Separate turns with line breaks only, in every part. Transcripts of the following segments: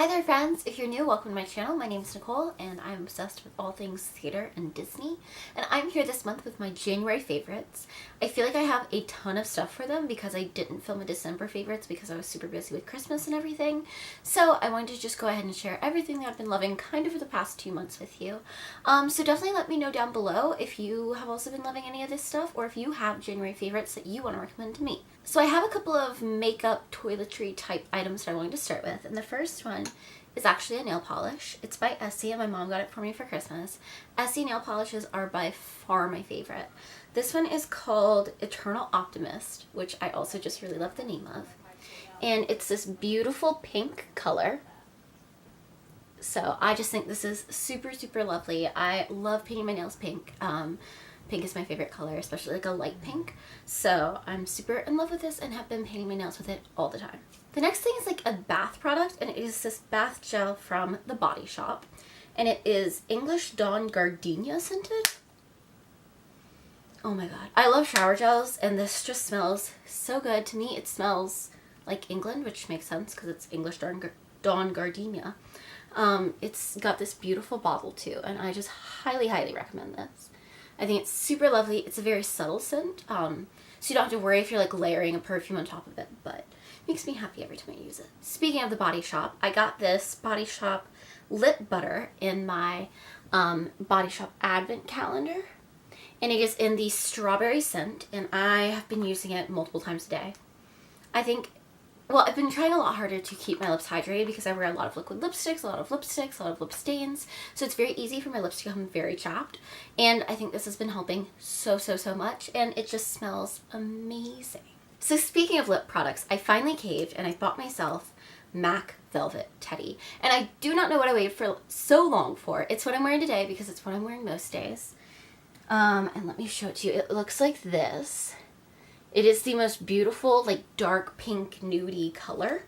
Hi there friends, if you're new, welcome to my channel. My name is Nicole and I'm obsessed with all things theater and Disney, and I'm here this month with my January favorites. I feel like I have a ton of stuff for them because I didn't film a December favorites because I was super busy with Christmas and everything, so I wanted to just go ahead and share everything that I've been loving kind of for the past 2 months with you. So definitely let me know down below if you have also been loving any of this stuff or if you have January favorites that you want to recommend to me. So I have a couple of makeup toiletry type items that I wanted to start with, and the first one is actually a nail polish. It's by Essie and my mom got it for me for Christmas. Essie nail polishes are by far my favorite. This one is called Eternal Optimist, which I also just really love the name of. And it's this beautiful pink color. So I just think this is super, super lovely. I love painting my nails pink. Pink is my favorite color, especially like a light pink. So I'm super in love with this and have been painting my nails with it all the time. The next thing is like a bath product, and it is this bath gel from The Body Shop. And it is English Dawn Gardenia scented. Oh my god. I love shower gels, and this just smells so good. To me, it smells like England, which makes sense because it's English Dawn Gardenia. It's got this beautiful bottle too, and I just highly, highly recommend this. I think it's super lovely. It's a very subtle scent, so you don't have to worry if you're like layering a perfume on top of it, but it makes me happy every time I use it. Speaking of The Body Shop, I got this Body Shop lip butter in my Body Shop advent calendar, and it is in the strawberry scent, and I have been using it multiple times a day. I've been trying a lot harder to keep my lips hydrated because I wear a lot of liquid lipsticks, a lot of lipsticks, a lot of lip stains, so it's very easy for my lips to become very chapped, and I think this has been helping so, so, so much, and it just smells amazing. So speaking of lip products, I finally caved and I bought myself MAC Velvet Teddy, and I do not know what I waited for so long for. It's what I'm wearing today because it's what I'm wearing most days, and let me show it to you. It looks like this. It is the most beautiful, like, dark pink nudie color.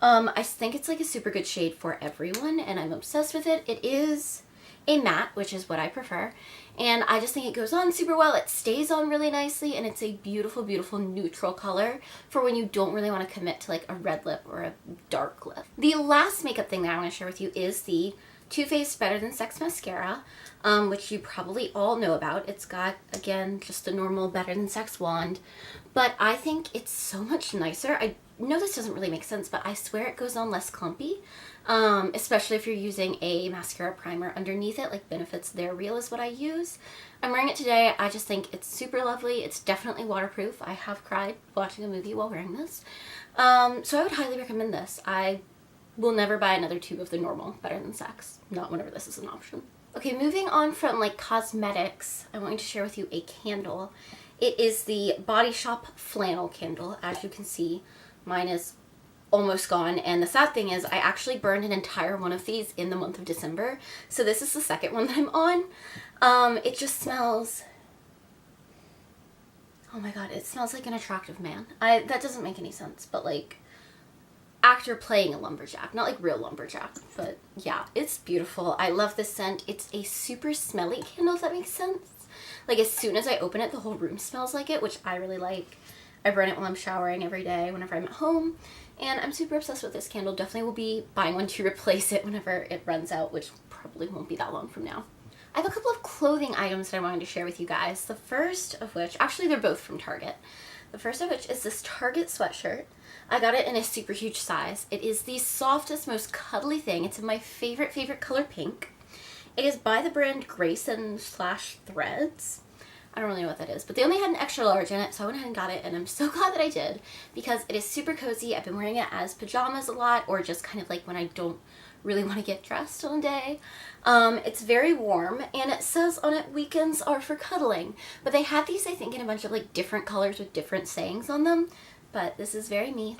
I think it's like a super good shade for everyone, and I'm obsessed with it. It is a matte, which is what I prefer, and I just think it goes on super well. It stays on really nicely, and it's a beautiful, beautiful neutral color for when you don't really want to commit to like a red lip or a dark lip. The last makeup thing that I want to share with you is the Too Faced Better Than Sex mascara, which you probably all know about. It's got, again, just the normal Better Than Sex wand, but I think it's so much nicer. I know this doesn't really make sense, but I swear it goes on less clumpy, especially if you're using a mascara primer underneath it, like Benefit's They're Real is what I use. I'm wearing it today. I just think it's super lovely. It's definitely waterproof. I have cried watching a movie while wearing this, so I would highly recommend this. I will never buy another tube of the normal Better Than Sex, not whenever this is an option. Okay, moving on from like cosmetics, I'm going to share with you a candle. It is the Body Shop flannel candle. As you can see, mine is almost gone, and the sad thing is I actually burned an entire one of these in the month of December, so this is the second one that I'm on. It just smells, oh my god, it smells like an attractive man. That doesn't make any sense, but like actor playing a lumberjack, not like real lumberjack, but yeah, it's beautiful. I love this scent. It's a super smelly candle, if that makes sense. Like as soon as I open it, the whole room smells like it, which I really like. I burn it while I'm showering every day whenever I'm at home, and I'm super obsessed with this candle. Definitely will be buying one to replace it whenever it runs out, which probably won't be that long from now. I have a couple of clothing items that I wanted to share with you guys. The first of which, actually they're both from Target. The first of which is this Target sweatshirt. I got it in a super huge size. It is the softest, most cuddly thing. It's in my favorite, favorite color, pink. It is by the brand Grayson/Threads. I don't really know what that is, but they only had an extra large in it, so I went ahead and got it, and I'm so glad that I did because it is super cozy. I've been wearing it as pajamas a lot, or just kind of like when I don't really want to get dressed on a day. It's very warm, and it says on it, weekends are for cuddling, but they had these, I think, in a bunch of like different colors with different sayings on them, but this is very me.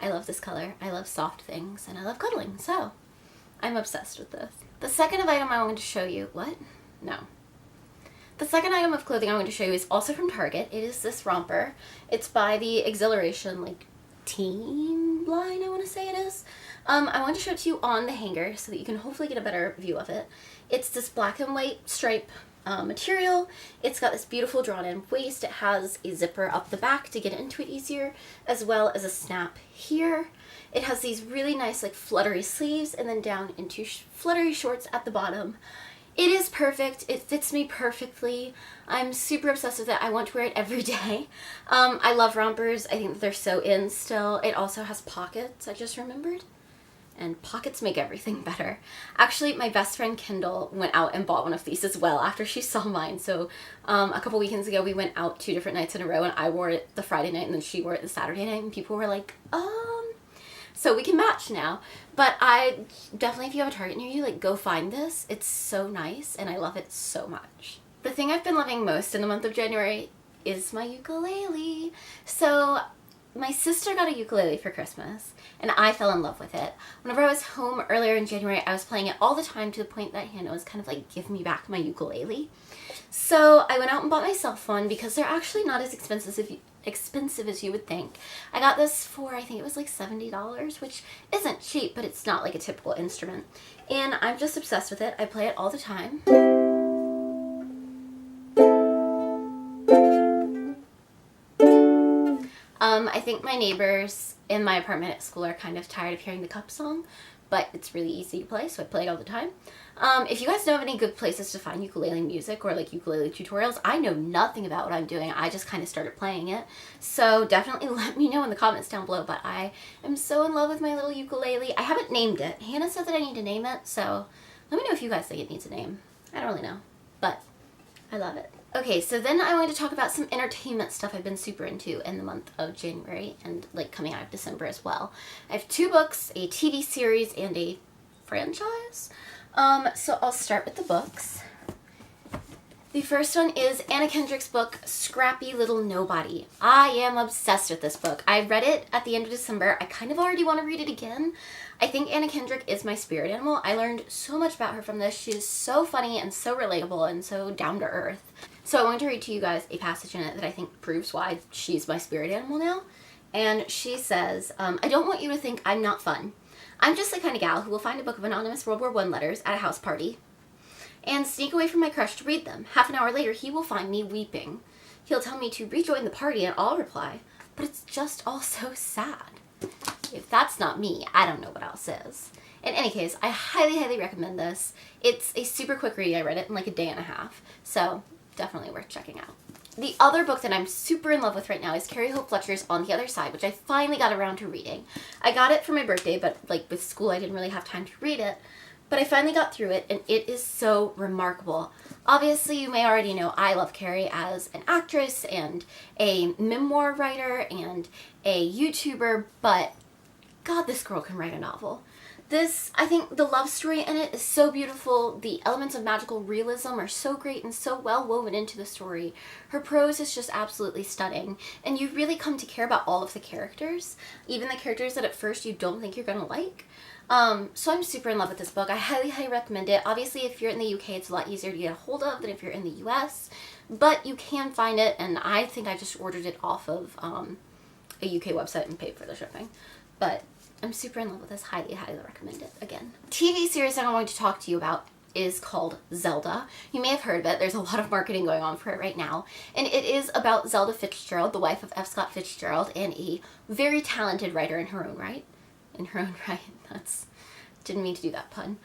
I love this color. I love soft things, and I love cuddling, so I'm obsessed with this. The second item I wanted to show you, The second item of clothing I want to show you is also from Target. It is this romper. It's by the Exhilaration, like, teen line, I want to say it is. I want to show it to you on the hanger so that you can hopefully get a better view of it. It's this black and white stripe material. It's got this beautiful drawn in waist. It has a zipper up the back to get into it easier, as well as a snap here. It has these really nice like fluttery sleeves and then down into fluttery shorts at the bottom. It is perfect. It fits me perfectly. I'm super obsessed with it. I want to wear it every day. I love rompers. I think that they're so in still. It also has pockets, I just remembered. And pockets make everything better. Actually, my best friend Kendall went out and bought one of these as well after she saw mine. So a couple weekends ago, we went out 2 different nights in a row, and I wore it the Friday night and then she wore it the Saturday night, and people were like, so we can match now. But I definitely, if you have a Target near you, like, go find this. It's so nice and I love it so much. The thing I've been loving most in the month of January is my ukulele. So my sister got a ukulele for Christmas and I fell in love with it. Whenever I was home earlier in January, I was playing it all the time to the point that Hannah was kind of like, give me back my ukulele. So I went out and bought myself one because they're actually not as expensive as you would think. I got this for, I think it was like $70, which isn't cheap, but it's not like a typical instrument. And I'm just obsessed with it. I play it all the time. I think my neighbors in my apartment at school are kind of tired of hearing the cup song, but it's really easy to play, so I play it all the time. If you guys know of any good places to find ukulele music or like ukulele tutorials, I know nothing about what I'm doing. I just kind of started playing it. So definitely let me know in the comments down below, but I am so in love with my little ukulele. I haven't named it. Hannah said that I need to name it, so let me know if you guys think it needs a name. I don't really know, but I love it. Okay, so then I wanted to talk about some entertainment stuff I've been super into in the month of January and like coming out of December as well. I have 2 books, a TV series, and a franchise. So I'll start with the books. The first one is Anna Kendrick's book, Scrappy Little Nobody. I am obsessed with this book. I read it at the end of December. I kind of already want to read it again. I think Anna Kendrick is my spirit animal. I learned so much about her from this. She is so funny and so relatable and so down to earth. So I wanted to read to you guys a passage in it that I think proves why she's my spirit animal now. And she says, I don't want you to think I'm not fun. I'm just the kind of gal who will find a book of anonymous World War I letters at a house party and sneak away from my crush to read them. Half an hour later, he will find me weeping. He'll tell me to rejoin the party and I'll reply, but it's just all so sad. If that's not me, I don't know what else is. In any case, I highly, highly recommend this. It's a super quick read. I read it in like a day and a half, so definitely worth checking out. The other book that I'm super in love with right now is Carrie Hope Fletcher's On the Other Side, which I finally got around to reading. I got it for my birthday, but like with school I didn't really have time to read it. But I finally got through it, and it is so remarkable. Obviously, you may already know I love Carrie as an actress and a memoir writer and a YouTuber, but God, this girl can write a novel. This, I think the love story in it is so beautiful. The elements of magical realism are so great and so well woven into the story. Her prose is just absolutely stunning, and you really come to care about all of the characters, even the characters that at first you don't think you're gonna like. So I'm super in love with this book. I highly, highly recommend it. Obviously, if you're in the UK, it's a lot easier to get a hold of than if you're in the US, but you can find it, and I think I just ordered it off of a UK website and paid for the shipping. But I'm super in love with this. Highly, highly recommend it again. TV series that I'm going to talk to you about is called Zelda. You may have heard of it. There's a lot of marketing going on for it right now. And it is about Zelda Fitzgerald, the wife of F. Scott Fitzgerald, and a very talented writer in her own right. In her own right. Didn't mean to do that pun.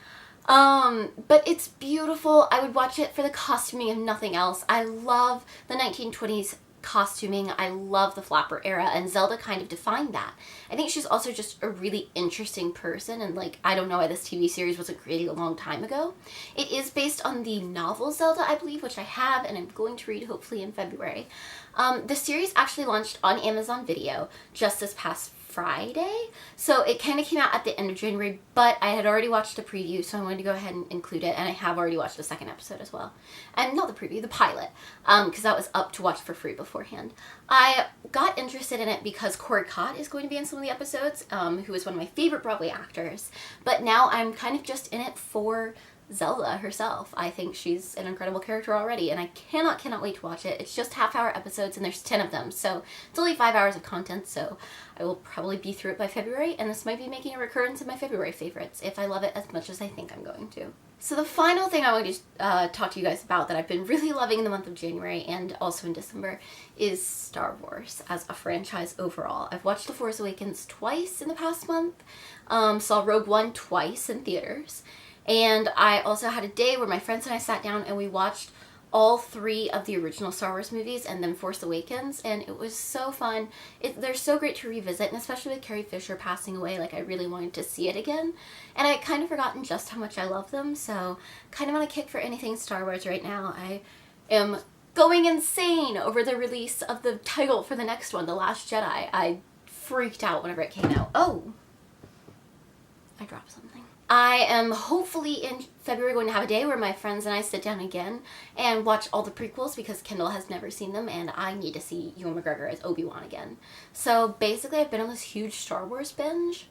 But it's beautiful. I would watch it for the costuming if nothing else. I love the 1920s costuming. I love the flapper era, and Zelda kind of defined that. I think she's also just a really interesting person, and like, I don't know why this TV series wasn't created a long time ago. It is based on the novel Zelda, I believe, which I have and I'm going to read hopefully in February. The series actually launched on Amazon Video just this past Friday, so it kind of came out at the end of January, but I had already watched the preview, so I wanted to go ahead and include it, and I have already watched the second episode as well. And not the preview, the pilot, because that was up to watch for free beforehand. I got interested in it because Corey Cott is going to be in some of the episodes, who is one of my favorite Broadway actors, but now I'm kind of just in it for Zelda herself. I think she's an incredible character already, and I cannot wait to watch it. It's just half-hour episodes, and there's 10 of them, so it's only 5 hours of content, so I will probably be through it by February, and this might be making a recurrence in my February favorites, if I love it as much as I think I'm going to. So the final thing I want to talk to you guys about that I've been really loving in the month of January, and also in December, is Star Wars as a franchise overall. I've watched The Force Awakens twice in the past month, saw Rogue One twice in theaters, and I also had a day where my friends and I sat down and we watched all 3 of the original Star Wars movies and then Force Awakens, and it was so fun. They're so great to revisit, and especially with Carrie Fisher passing away, like I really wanted to see it again. And I kind of forgotten just how much I love them, so kind of on a kick for anything Star Wars right now. I am going insane over the release of the title for the next one, The Last Jedi. I freaked out whenever it came out. Oh! I dropped something. I am hopefully in February going to have a day where my friends and I sit down again and watch all the prequels because Kendall has never seen them and I need to see Ewan McGregor as Obi-Wan again. So basically I've been on this huge Star Wars binge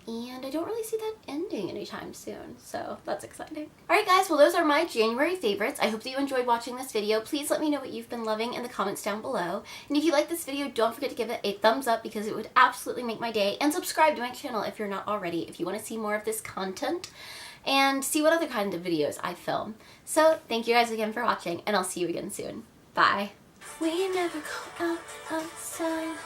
and I don't really see that ending anytime soon, so that's exciting. Alright guys, well those are my January favorites. I hope that you enjoyed watching this video. Please let me know what you've been loving in the comments down below. And if you like this video, don't forget to give it a thumbs up because it would absolutely make my day. And subscribe to my channel if you're not already, if you want to see more of this content and see what other kind of videos I film. So thank you guys again for watching, and I'll see you again soon. Bye. We never go outside.